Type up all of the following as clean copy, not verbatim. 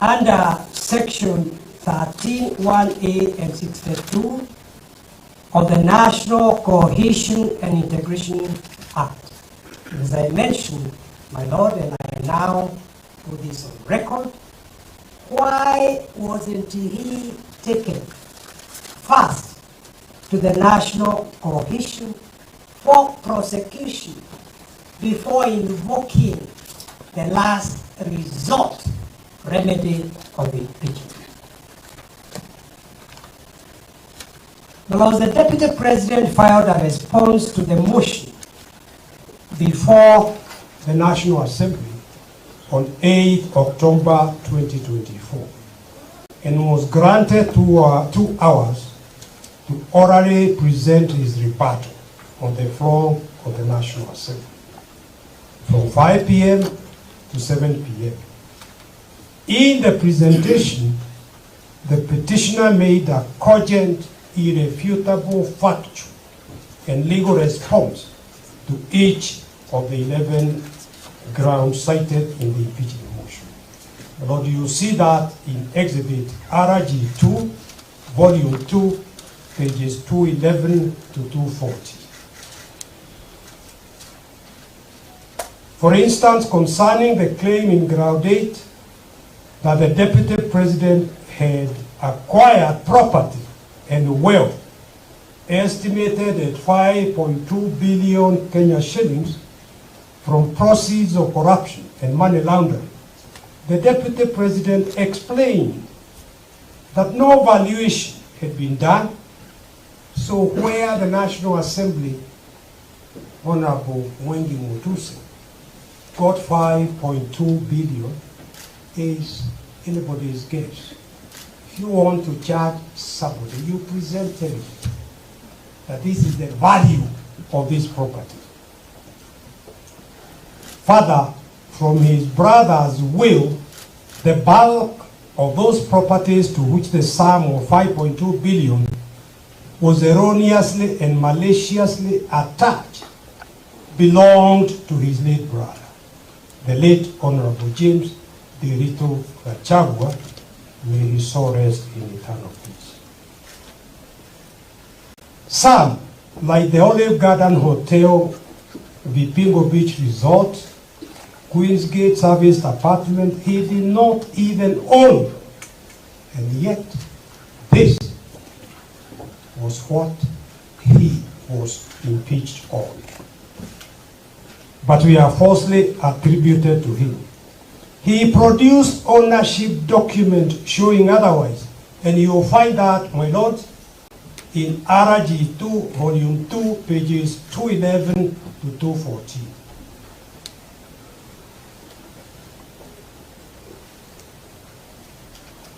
under Section 13(1)(a) and 62 of the National Cohesion and Integration Act. As I mentioned, my Lord, and I now put this on record, why wasn't he taken first to the National Cohesion for prosecution before invoking the last resort remedy of impeachment? Because the Deputy President filed a response to the motion before the National Assembly on 8 October 2024 and was granted 2 hours to orally present his rebuttal on the floor of the National Assembly from 5 p.m. to 7 p.m. In the presentation, the petitioner made a cogent, irrefutable, factual, and legal response to each of the 11 grounds cited in the impeachment motion. Lord, you see that in Exhibit RG2, Volume 2, pages 211 to 240. For instance, concerning the claim in Ground 8 that the Deputy President had acquired property and wealth estimated at 5.2 billion Kenya shillings from proceeds of corruption and money laundering, the Deputy President explained that no valuation had been done, so where the National Assembly, Honorable Mwengi Mutuse, got 5.2 billion is anybody's guess. If you want to charge somebody, you present them that this is the value of this property. Further, from his brother's will, the bulk of those properties to which the sum of 5.2 billion was erroneously and maliciously attached belonged to his late brother, the late Honorable James GACHAGUA, may his soul rest in eternal peace. Some, like the Olive Garden Hotel, Vipingo Beach Resort, Queen's Gate Serviced Apartment, he did not even own. And yet, this was what he was impeached on. But we are falsely attributed to him. He produced ownership document showing otherwise, and you will find that, my lord, in RG2, Volume 2, pages 211 to 214.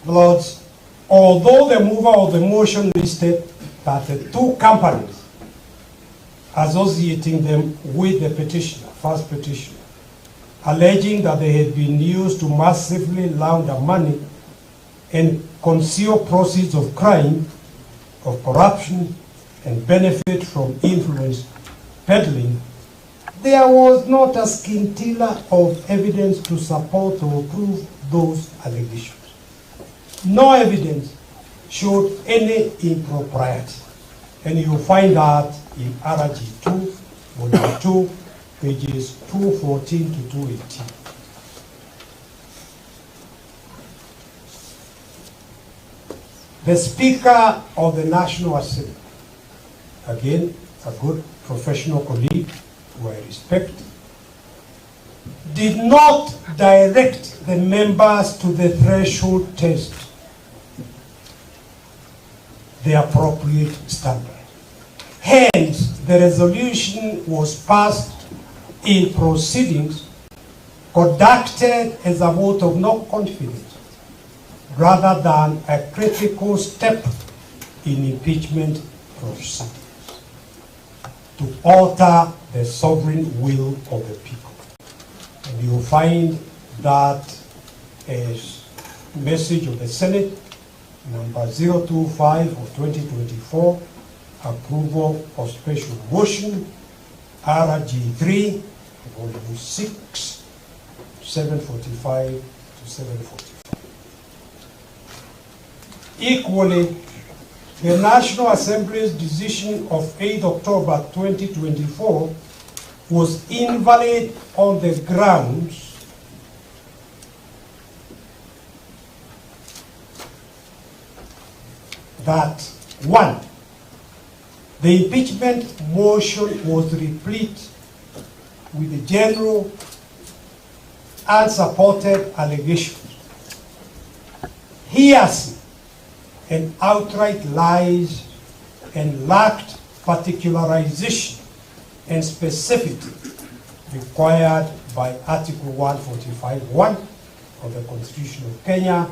Lords, although the mover of the motion listed that the 2 companies associating them with the petitioner, first petitioner, alleging that they had been used to massively launder money and conceal proceeds of crime, of corruption, and benefit from influence peddling, there was not a scintilla of evidence to support or prove those allegations. No evidence showed any impropriety, and you find that in RG2, Volume 2, pages 214 to 218. The Speaker of the National Assembly, again, a good professional colleague who I respect, did not direct the members to the threshold test, the appropriate standard. Hence, the resolution was passed in proceedings conducted as a vote of no confidence, rather than a critical step in impeachment proceedings to alter the sovereign will of the people. And you will find that as message of the Senate, number 025 of 2024, approval of special motion, RG3, Volume 6, 745 to 745. Equally, the National Assembly's decision of 8 October 2024 was invalid on the grounds that, one, the impeachment motion was replete with the general unsupported allegations, hearsay, and outright lies, and lacked particularization and specificity required by Article 145(1) of the Constitution of Kenya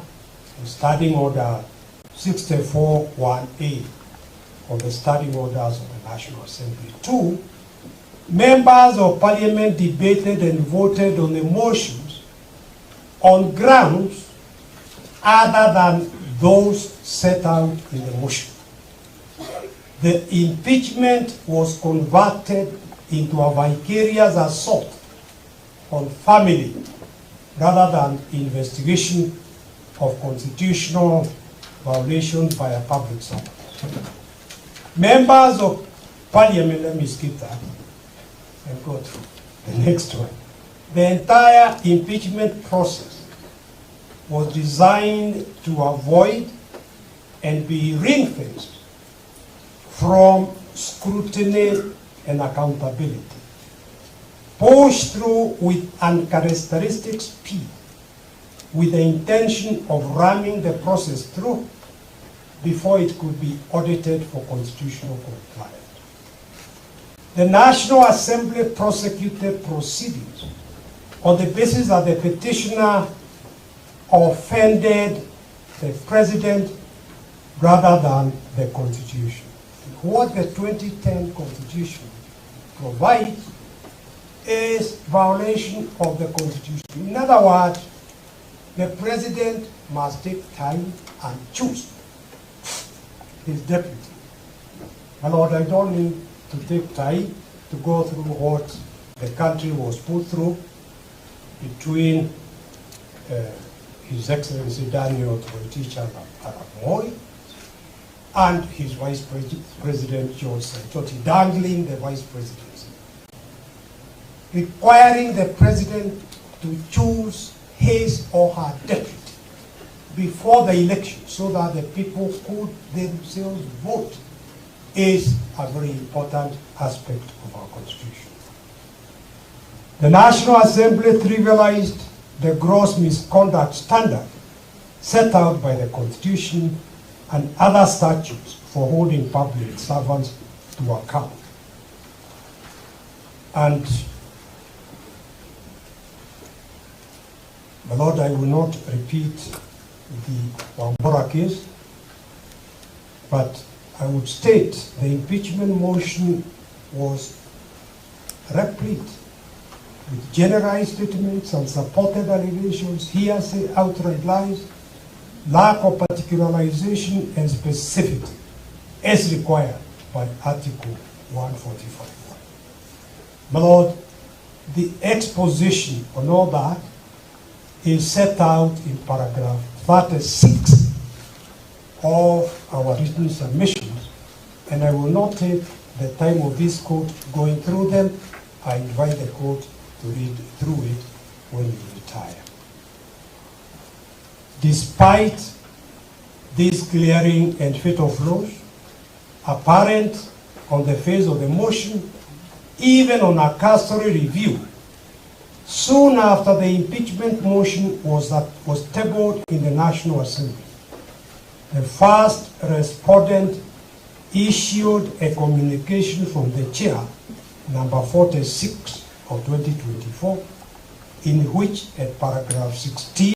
and Standing Order 64(1)(a) of the Standing Orders of the National Assembly. 2, members of Parliament debated and voted on the motions on grounds other than those set out in the motion. The impeachment was converted into a vicarious assault on family rather than investigation of constitutional violations by a public servant. Members of Parliament, let me skip that and go through the next one. The entire impeachment process was designed to avoid and be ring-fenced from scrutiny and accountability, pushed through with uncharacteristic speed with the intention of ramming the process through before it could be audited for constitutional compliance. The National Assembly prosecuted proceedings on the basis that the petitioner offended the president rather than the Constitution. What the 2010 Constitution provides is violation of the Constitution. In other words, the president must take time and choose his deputy. My Lord, I don't need to take time to go through what the country was put through between His Excellency Daniel Arap Moi and his Vice President George Saitoti dangling the Vice Presidency, requiring the President to choose his or her deputy before the election so that the people could themselves vote is a very important aspect of our Constitution. The National Assembly trivialized the gross misconduct standard set out by the Constitution and other statutes for holding public servants to account. And, my Lord, I will not repeat the Wambora case, but I would state the impeachment motion was replete with generalized statements and supported allegations, hearsay, outright lies, lack of particularization and specificity as required by Article 145. My Lord, the exposition on all that is set out in paragraph 36 of our written submissions, and I will not take the time of this court going through them. I invite the court to read through it when you retire. Despite this glaring and fatal flaws apparent on the face of the motion, even on a cursory review, soon after the impeachment motion was tabled in the National Assembly, the first respondent issued a communication from the chair, number 46 of 2024, in which at paragraph 16